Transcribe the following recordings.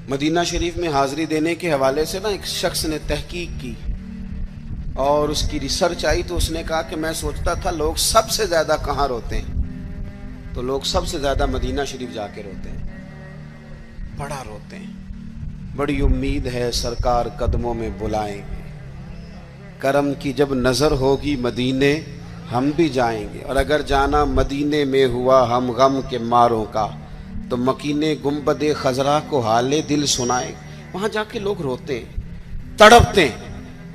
مدینہ شریف میں حاضری دینے کے حوالے سے ایک شخص نے تحقیق کی اور اس کی ریسرچ آئی تو اس نے کہا کہ میں سوچتا تھا لوگ سب سے زیادہ کہاں روتے ہیں، تو لوگ سب سے زیادہ مدینہ شریف جا کے روتے ہیں، بڑا روتے ہیں۔ بڑی امید ہے سرکار قدموں میں بلائیں گے، کرم کی جب نظر ہوگی مدینے ہم بھی جائیں گے، اور اگر جانا مدینے میں ہوا ہم غم کے ماروں کا تو مکینے گنبد خضرا کو حال دل سنائیں۔ وہاں جا کے لوگ روتے ہیں، تڑپتے ہیں۔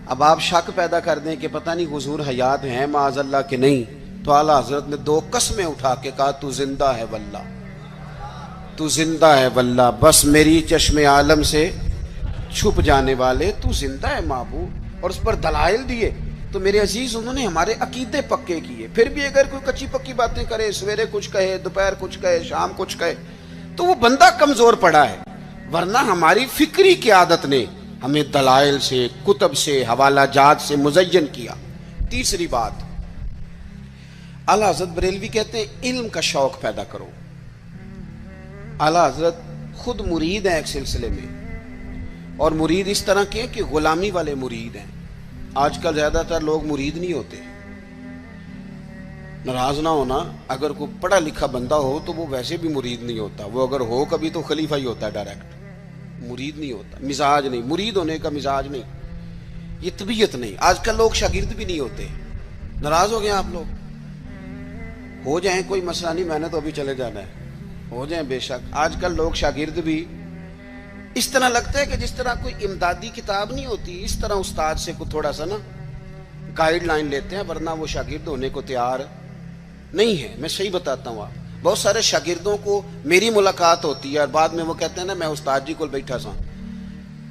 اب آپ شک پیدا کر دیں کہ پتہ نہیں حضور حیات ہیں معاذ اللہ کہ نہیں، تو اعلیٰ حضرت نے 2 قسمیں اٹھا کے کہا تو زندہ ہے واللہ، تو زندہ ہے واللہ، بس میری چشم عالم سے چھپ جانے والے تو زندہ ہے معبود، اور اس پر دلائل دیے۔ تو میرے عزیز انہوں نے ہمارے عقیدے پکے کیے۔ پھر بھی اگر کوئی کچی پکی باتیں کرے، سویرے کچھ کہے، دوپہر کچھ کہے، شام کچھ کہے، تو وہ بندہ کمزور پڑا ہے، ورنہ ہماری فکری قیادت نے ہمیں دلائل سے، کتب سے، حوالہ جات سے مزین کیا۔ تیسری بات، اعلیٰ حضرت بریلوی کہتے ہیں علم کا شوق پیدا کرو۔ اعلیٰ حضرت خود مرید ہیں ایک سلسلے میں، اور مرید اس طرح کے کہ غلامی والے مرید ہیں۔ آج کل زیادہ تر لوگ مرید نہیں ہوتے، ناراض نہ ہونا، اگر کوئی پڑھا لکھا بندہ ہو تو وہ ویسے بھی مرید نہیں ہوتا، وہ اگر ہو کبھی تو خلیفہ ہی ہوتا ہے ڈائریکٹ، مرید نہیں ہوتا، مزاج نہیں، مرید ہونے کا مزاج نہیں، یہ طبیعت نہیں۔ آج کل لوگ شاگرد بھی نہیں ہوتے، ناراض ہو گئے آپ لوگ، ہو جائیں کوئی مسئلہ نہیں، میں نے تو ابھی چلے جانا ہے، ہو جائیں بے شک۔ آج کل لوگ شاگرد بھی اس طرح لگتا ہے کہ جس طرح کوئی امدادی کتاب نہیں ہوتی، اس طرح استاد سے کوئی تھوڑا سا نا گائیڈ لائن لیتے ہیں، ورنہ وہ شاگرد ہونے کو تیار نہیں ہے۔ میں صحیح بتاتا ہوں، آپ بہت سارے شاگردوں کو میری ملاقات ہوتی ہے اور بعد میں وہ کہتے ہیں نا میں استاد جی کو بیٹھا سا،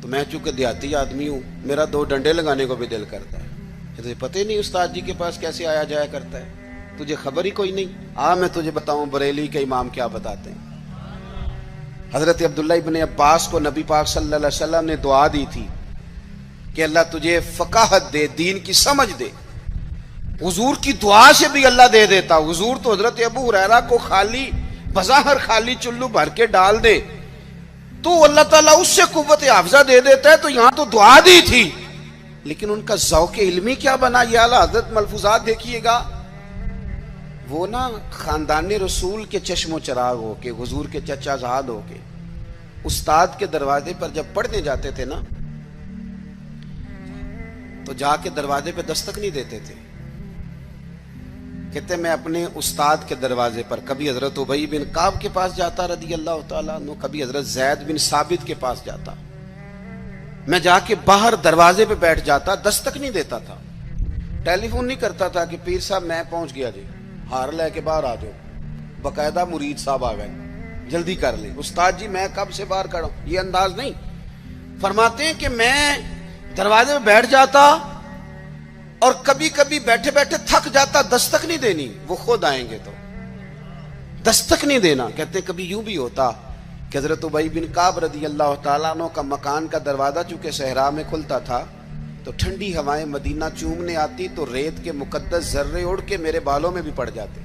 تو میں چونکہ دیہاتی آدمی ہوں، میرا 2 ڈنڈے لگانے کو بھی دل کرتا ہے، تجھے پتہ ہی نہیں استاد جی کے پاس کیسے آیا جایا کرتا ہے، تجھے خبر ہی کوئی نہیں۔ میں تجھے بتاؤں بریلی کے امام کیا بتاتے ہیں۔ حضرت عبداللہ ابن عباس کو نبی پاک صلی اللہ علیہ وسلم نے دعا دی تھی کہ اللہ تجھے فقاہت دے، دین کی سمجھ دے۔ حضور کی دعا سے بھی اللہ دے دیتا۔ حضور تو حضرت ابو ہریرہ کو خالی بظاہر خالی چلو بھر کے ڈال دے تو اللہ تعالیٰ اس سے قوت حافظہ دے دیتا ہے، تو یہاں تو دعا دی تھی، لیکن ان کا ذوق علمی کیا بنا، یہ اعلیٰ حضرت ملفوظات دیکھیے گا۔ وہ نا خاندان رسول کے چشم و چراغ ہو کے، حضور کے چچا زاد ہو کے، استاد کے دروازے پر جب پڑھنے جاتے تھے نا تو جا کے دروازے پہ دستک نہیں دیتے تھے، کہتے میں اپنے استاد کے دروازے پر کبھی حضرت ابی بن کعب کے پاس جاتا رضی اللہ تعالیٰ عنہ، کبھی حضرت زید بن ثابت کے پاس جاتا، میں جا کے باہر دروازے پہ بیٹھ جاتا، دستک نہیں دیتا تھا، ٹیلی فون نہیں کرتا تھا کہ پیر صاحب میں پہنچ گیا جی، ہار لے کے باہر آ جاؤ، باقاعدہ مرید صاحب آ گئے، جلدی کر لیں، استاد جی میں کب سے باہر کھڑا ہوں، یہ انداز نہیں۔ فرماتے ہیں کہ میں دروازے میں بیٹھ جاتا اور کبھی کبھی بیٹھے بیٹھے تھک جاتا، دستک نہیں دینی، وہ خود آئیں گے تو دستک نہیں دینا۔ کہتے ہیں کبھی یوں بھی ہوتا کہ حضرت ابی بن کعب رضی اللہ تعالیٰ عنہ کا مکان کا دروازہ چونکہ صحرا میں کھلتا تھا تو ٹھنڈی ہوائیں مدینہ چومنے آتی تو ریت کے مقدس ذرے اڑ کے میرے بالوں میں بھی پڑ جاتے،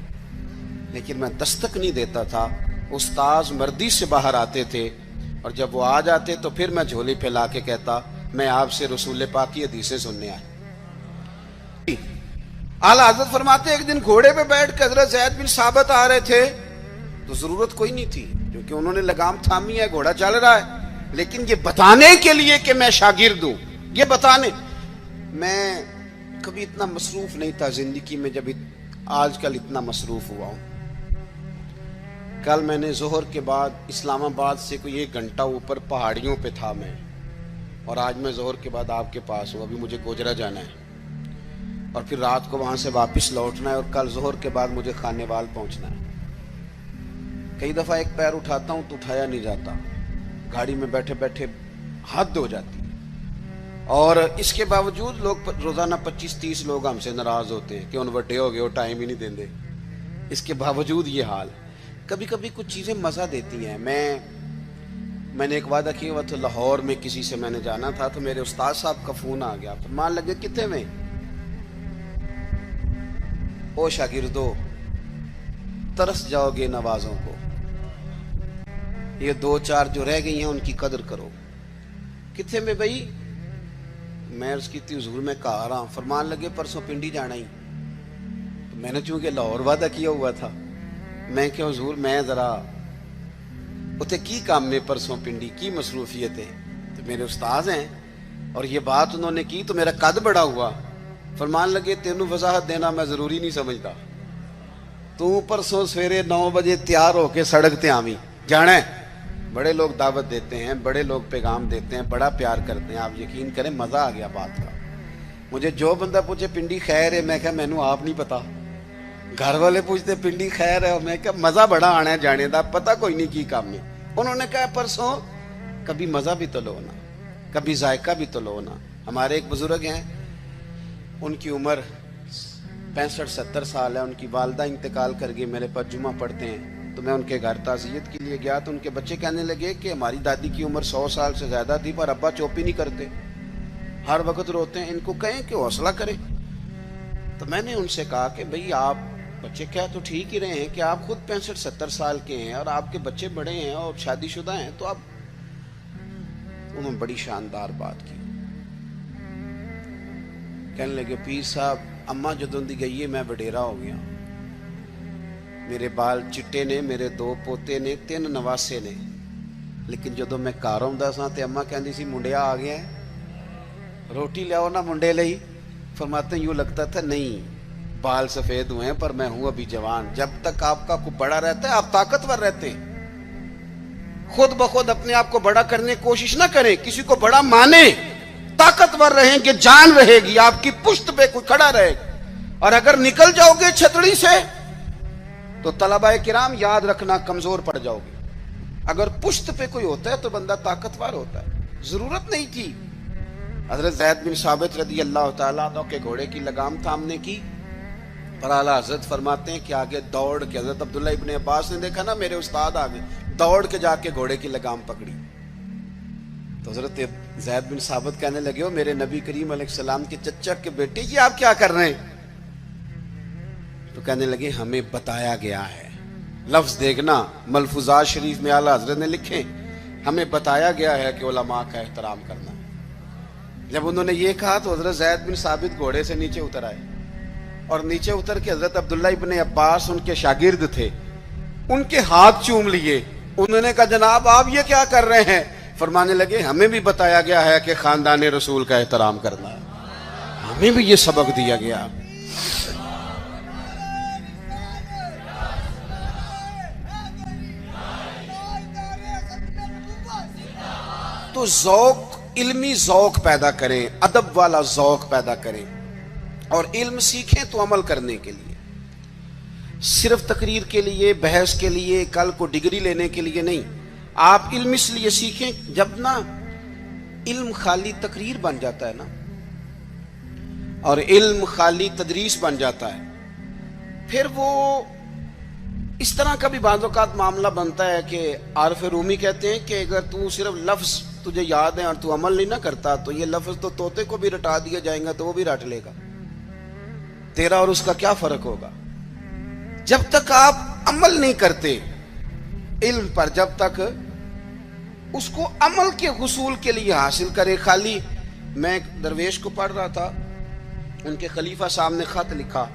لیکن میں دستک نہیں دیتا تھا۔ استاذ مردی سے باہر آتے تھے اور جب وہ آ جاتے تو پھر میں جھولی پھیلا کے کہتا میں آپ سے رسول پاک کی حدیثیں سننے آیا۔ اعلیٰ حضرت فرماتے ایک دن گھوڑے پہ بیٹھ کے حضرت زید بن ثابت آ رہے تھے تو ضرورت کوئی نہیں تھی کیونکہ انہوں نے لگام تھامی ہے، گھوڑا چل رہا ہے، لیکن یہ بتانے کے لیے کہ میں شاگرد ہوں، یہ بتانے۔ میں کبھی اتنا مصروف نہیں تھا زندگی میں جب آج کل اتنا مصروف ہوا ہوں۔ کل میں نے ظہر کے بعد اسلام آباد سے کوئی 1 گھنٹہ اوپر پہاڑیوں پہ تھا میں، اور آج میں ظہر کے بعد آپ کے پاس ہوں، ابھی مجھے گوجرا جانا ہے اور پھر رات کو وہاں سے واپس لوٹنا ہے، اور کل ظہر کے بعد مجھے خانے وال پہنچنا ہے۔ کئی دفعہ ایک پیر اٹھاتا ہوں تو اٹھایا نہیں جاتا، گاڑی میں بیٹھے بیٹھے حد ہو جاتی، اور اس کے باوجود لوگ روزانہ 25-30 لوگ ہم سے ناراض ہوتے ہیں کہ ان وڈے ہو گئے وہ ٹائم ہی نہیں دیندے، اس کے باوجود یہ حال۔ کبھی کبھی کچھ چیزیں مزہ دیتی ہیں۔ میں نے ایک وعدہ کیا ہوا تھا، لاہور میں کسی سے میں نے جانا تھا تو میرے استاد صاحب کا فون آ گیا، فرمان لگے کتنے میں، او شاگردو ترس جاؤ گے نوازوں کو، یہ 2-4 جو رہ گئی ہیں ان کی قدر کرو. کتنے میں بھائی؟ میں عرض کی تھی حضور میں کہا رہا ہوں. فرمان لگے پرسوں پنڈی جانا ہی. تو میں نے چونکہ لاہور وعدہ کیا ہوا تھا, میں کہ حضور میں ذرا اتنے کی کام میں پرسوں پنڈی کی مصروفیت ہے, تو میرے استاذ ہیں اور یہ بات انہوں نے کی تو میرا قد بڑا ہوا. فرمان لگے تینوں وضاحت دینا میں ضروری نہیں سمجھتا, تو پرسوں سویرے 9 بجے تیار ہو کے سڑک تے آویں جانا ہے. بڑے لوگ دعوت دیتے ہیں, بڑے لوگ پیغام دیتے ہیں, بڑا پیار کرتے ہیں. آپ یقین کریں مزہ آ گیا بات کا. مجھے جو بندہ پوچھے پنڈی خیر ہے, میں کہا مینوں آپ نہیں پتا. گھر والے پوچھتے پنڈی خیر ہے, میں کہا مزہ بڑا آنا ہے جانے دا, پتہ کوئی نہیں کی کام میں. انہوں نے کہا پرسوں کبھی مزہ بھی تو لو نا, کبھی ذائقہ بھی تو لو نا. ہمارے ایک بزرگ ہیں, ان کی عمر 65-70 سال ہے. ان کی والدہ انتقال کر گئی, میرے پاس جمعہ پڑھتے ہیں. تو میں ان کے گھر تعزیت کے لیے گیا تو ان کے بچے کہنے لگے کہ ہماری دادی کی عمر 100 سال سے زیادہ تھی پر ابا چوپی نہیں کرتے, ہر وقت روتے ہیں. ان کو کہیں کہ حوصلہ کریں. تو میں نے ان سے کہا کہ بھئی آپ بچے کیا تو ٹھیک ہی رہے ہیں کہ آپ خود 65-70 سال کے ہیں اور آپ کے بچے بڑے ہیں اور شادی شدہ ہیں, تو آپ. انہوں نے بڑی شاندار بات کی. کہنے لگے پیر صاحب اماں جدوں دی گئی ہے میں وڈیرا ہو گیا, میرے بال چٹے نے, میرے 2 پوتے نے, 3 نواسے نے, لیکن جدوں میں گھر آਉਂدا سا تے اماں کہندی سی منڈیا آ گیا ہے, روٹی لے آؤ نا منڈے لئی. فرماتے ہیں یوں لگتا تھا نہیں بال سفید ہوئے ہیں پر میں ہوں ابھی جوان. جب تک آپ کا کو بڑا رہتا ہے آپ طاقتور رہتے ہیں. خود بخود اپنے آپ کو بڑا کرنے کی کوشش نہ کریں, کسی کو بڑا مانے, طاقتور رہیں گے, جان رہے گی, آپ کی پشت پہ کوئی کھڑا رہے گا. اور اگر نکل جاؤ گے چھتڑی سے تو طلباء کرام یاد رکھنا کمزور پڑ جاؤ گے. اگر پشت پہ کوئی ہوتا ہے تو بندہ طاقتور ہوتا ہے. ضرورت نہیں تھی حضرت زید بن ثابت رضی اللہ تعالیٰ عنہ کے گھوڑے کی لگام تھامنے کی, پر اعلیٰ حضرت فرماتے ہیں کہ آگے دوڑ کے, حضرت عبداللہ ابن عباس نے دیکھا نا میرے استاد آگے, دوڑ کے جا کے گھوڑے کی لگام پکڑی. تو حضرت زید بن ثابت کہنے لگے ہو میرے نبی کریم علیہ السلام کے چچا کے بیٹے یہ آپ کیا کر رہے ہیں؟ تو کہنے لگے ہمیں بتایا گیا ہے. لفظ دیکھنا ملفوظات شریف میں اعلیٰ حضرت نے لکھے, ہمیں بتایا گیا ہے کہ علماء کا احترام کرنا. جب انہوں نے یہ کہا تو حضرت زید بن ثابت گھوڑے سے نیچے اتر آئے, اور نیچے اتر کے حضرت عبداللہ ابن عباس ان کے شاگرد تھے, ان کے ہاتھ چوم لیے. انہوں نے کہا جناب آپ یہ کیا کر رہے ہیں؟ فرمانے لگے ہمیں بھی بتایا گیا ہے کہ خاندان رسول کا احترام کرنا ہے, ہمیں بھی یہ سبق دیا گیا. تو ذوق, علمی ذوق پیدا کریں, ادب والا ذوق پیدا کریں, اور علم سیکھیں تو عمل کرنے کے لیے, صرف تقریر کے لیے, بحث کے لیے, کل کو ڈگری لینے کے لیے نہیں. آپ علم اس لیے سیکھیں, جب نا علم خالی تقریر بن جاتا ہے نا, اور علم خالی تدریس بن جاتا ہے, پھر وہ اس طرح کا بھی بعض اوقات معاملہ بنتا ہے کہ عارف رومی کہتے ہیں کہ اگر تو صرف لفظ تجھے یاد ہے اور تو عمل نہیں نہ کرتا تو یہ لفظ تو طوطے کو بھی رٹا دیا جائیں گا تو وہ بھی رٹ لے گا, تیرا اور اس کا کیا فرق ہوگا. جب تک آپ عمل نہیں کرتے علم پر, جب تک اس کو عمل کے حصول کے لیے حاصل کرے. خالی میں ایک درویش کو پڑھ رہا تھا, ان کے خلیفہ صاحب نے خط لکھا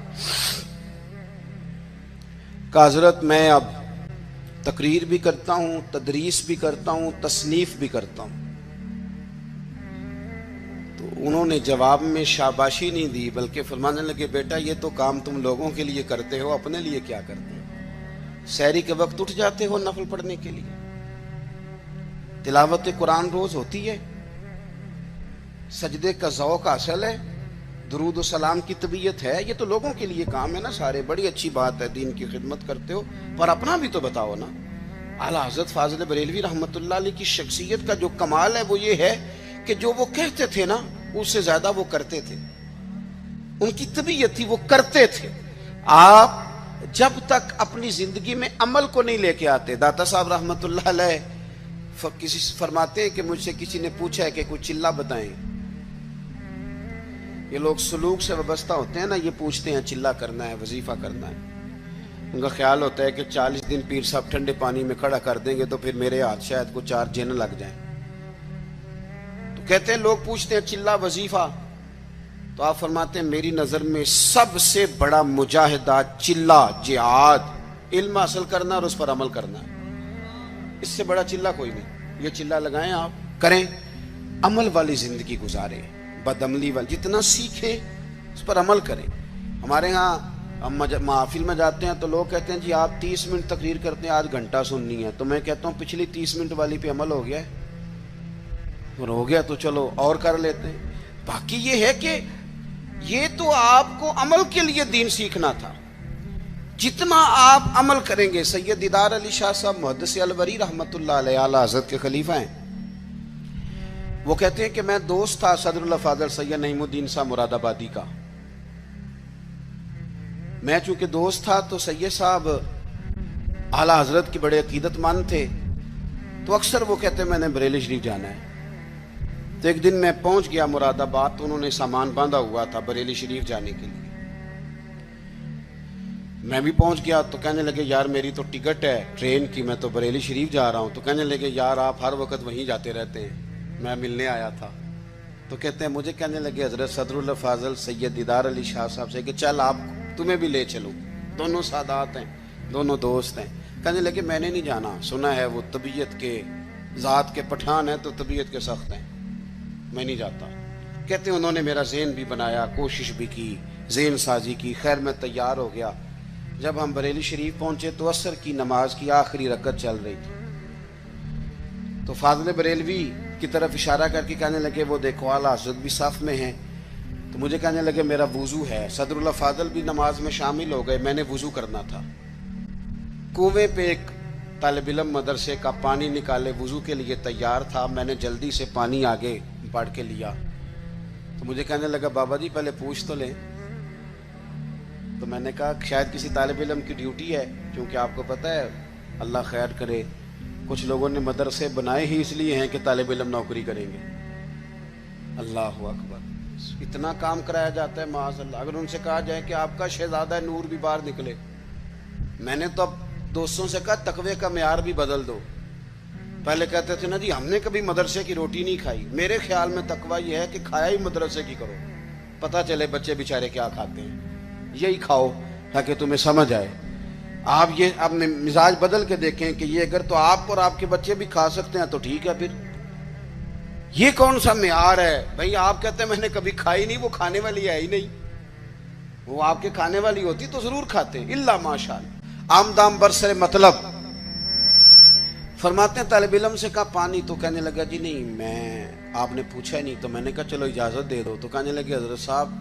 کہ حضرت میں اب تقریر بھی کرتا ہوں, تدریس بھی کرتا ہوں, تصنیف بھی کرتا ہوں. تو انہوں نے جواب میں شاباشی نہیں دی بلکہ فرمانے لگے بیٹا یہ تو کام تم لوگوں کے لیے کرتے ہو, اپنے لیے کیا کرتے ہو؟ سحری کے وقت اٹھ جاتے ہو نفل پڑھنے کے لیے, تلاوت قرآن روز ہوتی ہے, سجدے کا ذوق حاصل ہے, درود و سلام کی طبیعت ہے, یہ تو لوگوں کے لیے کام ہے نا سارے. بڑی اچھی بات ہے, دین کی خدمت کرتے ہو, پر اپنا بھی تو بتاؤ نا. اعلیٰ حضرت فاضل بریلوی رحمۃ اللہ علیہ کی شخصیت کا جو کمال ہے وہ یہ ہے کہ جو وہ کہتے تھے نا اس سے زیادہ وہ کرتے تھے. ان کی طبیعت تھی وہ کرتے تھے. آپ جب تک اپنی زندگی میں عمل کو نہیں لے کے آتے, داتا صاحب رحمۃ اللہ علیہ کسی فرماتے ہیں کہ مجھ سے کسی نے پوچھا ہے کہ کوئی چلہ بتائیں. یہ لوگ سلوک سے وابستہ ہوتے ہیں نا, یہ پوچھتے ہیں چلہ کرنا ہے, وظیفہ کرنا ہے. ان کا خیال ہوتا ہے کہ 40 دن پیر صاحب ٹھنڈے پانی میں کھڑا کر دیں گے تو پھر میرے ہاتھ شاید کو 4 جن لگ جائیں. تو کہتے ہیں لوگ پوچھتے ہیں چلا وظیفہ, تو آپ فرماتے ہیں میری نظر میں سب سے بڑا مجاہدہ چلا جہاد علم حاصل کرنا اور اس پر عمل کرنا ہے. اس سے بڑا چلا کوئی نہیں. یہ چلا لگائیں, آپ کریں, عمل والی زندگی گزاریں, بد عملی والی جتنا سیکھیں اس پر عمل کریں. ہمارے ہاں ہم محافل میں جاتے ہیں تو لوگ کہتے ہیں جی آپ 30 منٹ تقریر کرتے ہیں, آج گھنٹہ سننی ہے. تو میں کہتا ہوں پچھلی 30 منٹ والی پہ عمل ہو گیا ہے, اور ہو گیا تو چلو اور کر لیتے ہیں. باقی یہ ہے کہ یہ تو آپ کو عمل کے لیے دین سیکھنا تھا. جتنا آپ عمل کریں گے. سید دیدار علی شاہ صاحب محدث الوری رحمۃ اللہ علیہ اعلیٰ حضرت کے خلیفہ ہیں. وہ کہتے ہیں کہ میں دوست تھا صدر اللہ فاضل سید نعیم الدین صاحب مراد آبادی کا. میں چونکہ دوست تھا تو سید صاحب اعلیٰ حضرت کی بڑے عقیدت مند تھے, تو اکثر وہ کہتے ہیں میں نے بریلی شریف جانا ہے. تو ایک دن میں پہنچ گیا مراد آباد, تو انہوں نے سامان باندھا ہوا تھا بریلی شریف جانے کے لیے. میں بھی پہنچ گیا تو کہنے لگے یار میری تو ٹکٹ ہے ٹرین کی, میں تو بریلی شریف جا رہا ہوں. تو کہنے لگے یار آپ ہر وقت وہیں جاتے رہتے ہیں, میں ملنے آیا تھا. تو کہتے ہیں مجھے کہنے لگے حضرت صدر اللہ فاضل سید دیدار علی شاہ صاحب سے کہ چل آپ تمہیں بھی لے چلوں, دونوں سادات ہیں, دونوں دوست ہیں. کہنے لگے میں نے نہیں جانا, سنا ہے وہ طبیعت کے ذات کے پٹھان ہیں تو طبیعت کے سخت ہیں, میں نہیں جاتا. کہتے ہیں انہوں نے میرا ذہن بھی بنایا, کوشش بھی کی, ذہن سازی کی, خیر میں تیار ہو گیا. جب ہم بریلی شریف پہنچے تو عصر کی نماز کی آخری رکعت چل رہی تھی. تو فاضل بریلوی کی طرف اشارہ کر کے کہنے لگے وہ دیکھو اعلیٰ حضرت بھی صف میں ہیں. تو مجھے کہنے لگے میرا وضو ہے. صدر اللہ فاضل بھی نماز میں شامل ہو گئے, میں نے وضو کرنا تھا. کنویں پہ ایک طالب علم مدرسے کا پانی نکالے وضو کے لیے تیار تھا, میں نے جلدی سے پانی آگے بڑھ کے لیا. تو مجھے کہنے لگا بابا جی پہلے پوچھ تو لیں. تو میں نے کہا شاید کسی طالب علم کی ڈیوٹی ہے, کیونکہ آپ کو پتہ ہے اللہ خیر کرے کچھ لوگوں نے مدرسے بنائے ہی اس لیے ہیں کہ طالب علم نوکری کریں گے. اللہ اکبر, اتنا کام کرایا جاتا ہے معاذ اللہ. اگر ان سے کہا جائے کہ آپ کا شہزادہ نور بھی باہر نکلے. میں نے تو اب دوستوں سے کہا تقوی کا معیار بھی بدل دو. پہلے کہتے تھے نا جی ہم نے کبھی مدرسے کی روٹی نہیں کھائی. میرے خیال میں تقوی یہ ہے کہ کھایا ہی مدرسے کی کرو, پتہ چلے بچے بیچارے کیا کھاتے ہیں, یہی کھاؤ تاکہ تمہیں سمجھ آئے. آپ یہ اپنے مزاج بدل کے دیکھیں کہ یہ اگر تو آپ اور آپ کے بچے بھی کھا سکتے ہیں تو ٹھیک ہے. پھر یہ کون سا معیار ہے بھائی؟ آپ کہتے ہیں میں نے کبھی کھائی نہیں, وہ کھانے والی ہے ہی نہیں. وہ آپ کے کھانے والی ہوتی تو ضرور کھاتے, اللہ ماشاءاللہ. آمدام برسر مطلب فرماتے ہیں طالب علم سے کہا پانی, تو کہنے لگا جی نہیں میں آپ نے پوچھا ہی نہیں. تو میں نے کہا چلو اجازت دے دو. تو کہنے لگے حضرت صاحب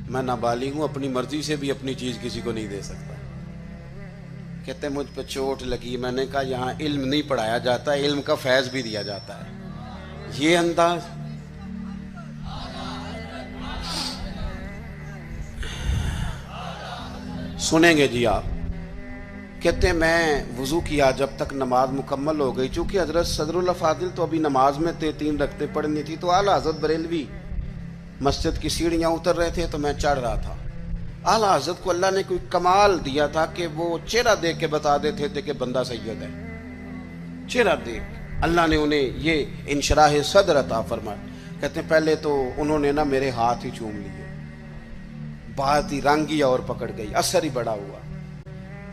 میں نابالغ ہوں, اپنی مرضی سے بھی اپنی چیز کسی کو نہیں دے سکتا. کہتے ہیں مجھ پہ چوٹ لگی. میں نے کہا یہاں علم نہیں پڑھایا جاتا, علم کا فیض بھی دیا جاتا ہے. یہ انداز سنیں گے جی آپ. کہتے ہیں میں وضو کیا جب تک نماز مکمل ہو گئی. چونکہ حضرت صدر اللہ فاضل تو ابھی نماز میں تھے, 3 رکعتیں پڑھنی تھی. تو اعلیٰ حضرت بریلوی مسجد کی سیڑھیاں اتر رہے تھے تو میں چڑھ رہا تھا. اعلیٰ حضرت کو اللہ نے کوئی کمال دیا تھا کہ وہ چہرہ دیکھ کے بتا دیتے تھے کہ بندہ سید ہے. چہرہ دیکھ اللہ نے انہیں یہ انشراح صدر عطا فرمایا. کہتے ہیں پہلے تو انہوں نے نا میرے ہاتھ ہی چوم لیے, بات ہی رنگ ہی اور پکڑ گئی, اثر ہی بڑا ہوا.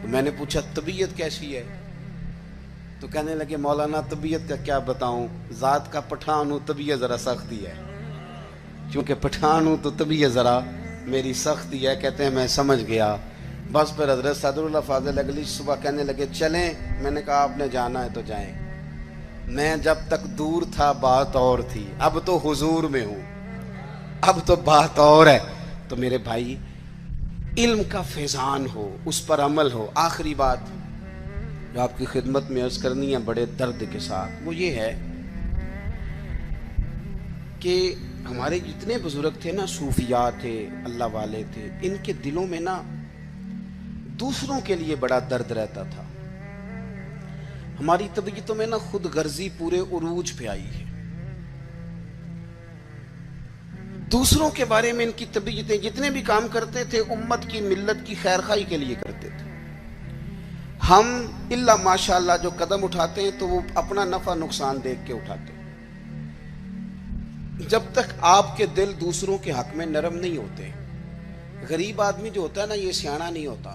تو میں نے پوچھا طبیعت کیسی ہے؟ تو کہنے لگے مولانا طبیعت کا کیا بتاؤں, ذات کا پٹھان ہوں, طبیعت ذرا سختی ہے. چونکہ پٹھان ہوں تو طبیعت ذرا میری سختی ہے. کہتے ہیں میں سمجھ گیا. بس پھر حضرت صدر اللہ فاضل اگلی صبح کہنے لگے چلیں. میں نے کہا آپ نے جانا ہے تو جائیں. میں جب تک دور تھا بات اور تھی, اب تو حضور میں ہوں, اب تو بات اور ہے. تو میرے بھائی علم کا فیضان ہو, اس پر عمل ہو. آخری بات جو آپ کی خدمت میں عرض کرنی ہے بڑے درد کے ساتھ, وہ یہ ہے کہ ہمارے جتنے بزرگ تھے نا, صوفیاء تھے, اللہ والے تھے, ان کے دلوں میں نا دوسروں کے لیے بڑا درد رہتا تھا. ہماری طبیعتوں میں نا خود غرضی پورے عروج پہ آئی ہے. دوسروں کے بارے میں ان کی طبیعتیں جتنے بھی کام کرتے تھے امت کی ملت کی خیر خواہی کے لیے کرتے تھے. ہم الا ماشاءاللہ جو قدم اٹھاتے ہیں تو وہ اپنا نفع نقصان دیکھ کے اٹھاتے ہیں۔ جب تک آپ کے دل دوسروں کے حق میں نرم نہیں ہوتے، غریب آدمی جو ہوتا ہے نا، یہ سیاںا نہیں ہوتا۔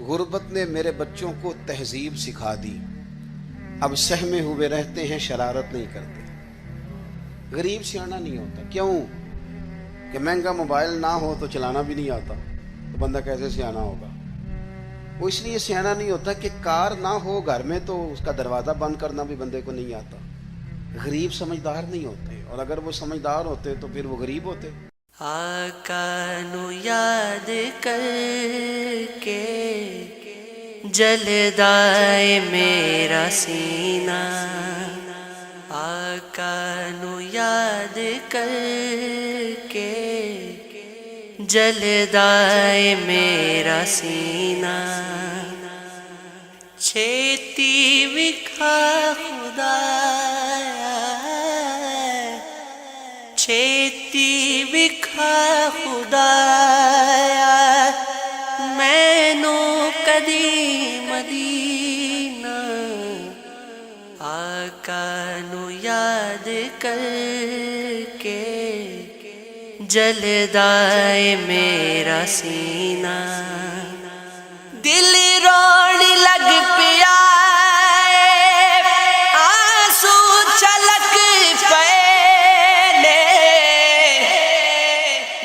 غربت نے میرے بچوں کو تہذیب سکھا دی، اب سہمے ہوئے رہتے ہیں، شرارت نہیں کرتے۔ غریب سیاںا نہیں ہوتا۔ کیوں؟ کہ مہنگا موبائل نہ ہو تو چلانا بھی نہیں آتا، تو بندہ کیسے سیاںا ہوگا؟ وہ اس لیے سیاںا نہیں ہوتا کہ کار نہ ہو گھر میں تو اس کا دروازہ بند کرنا بھی بندے کو نہیں آتا۔ غریب سمجھدار نہیں ہوتے، اور اگر وہ سمجھدار ہوتے تو پھر وہ غریب ہوتے۔ آقا نو یاد کر کے جلدائے میرا سینہ، آقا نو یاد کر کے جلدائے میرا سینہ، چھیتی وکھا خدایا، چھیتی وکھا خدایا، مینو کدی مدینہ، آقا نو یاد کر کے جلدائے میرا سینہ، دل روڑ لگ پیا، آنسو چھلک پے،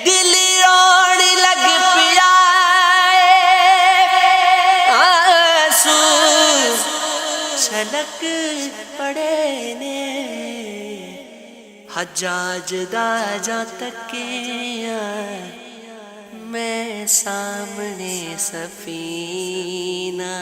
دل روڑ لگ پیا، آنسو چھلک پڑے نے، حجاج دا جا تکیا، میں سامنے سفینہ۔